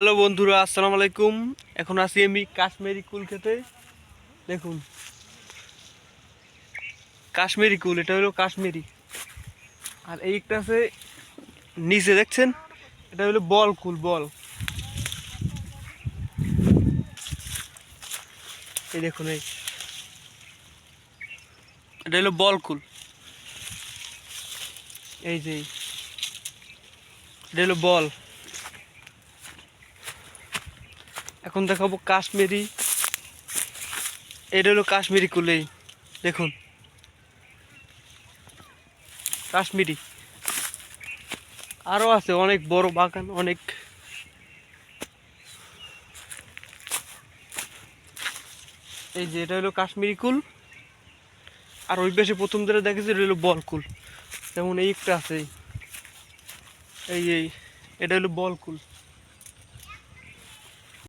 Hello বন্ধুরা, আসসালামু আলাইকুম। এখন আছি আমি কাশ্মীরি কুল খেতে। দেখুন, কাশ্মীরি কুল, এটা হলো কাশ্মীরি। আর এইটা আছে নিচে, দেখছেন? এটা হলো বল কুল, বল। এই দেখুন, এটা হলো বল কুল। এই যে এটা হলো বল। এখন দেখাবো কাশ্মীরি। এটা হলো কাশ্মীরি কুল। এই দেখুন, কাশ্মীরি। আরো আছে অনেক বড় বাগান, অনেক। এই যে এটা হলো কাশ্মীরি কুল। আর ওই পাশে প্রথম ধরে দেখেছি এটা হলো বল কুল। যেমন এই একটা আছে, এই এই এটা হলো বল কুল।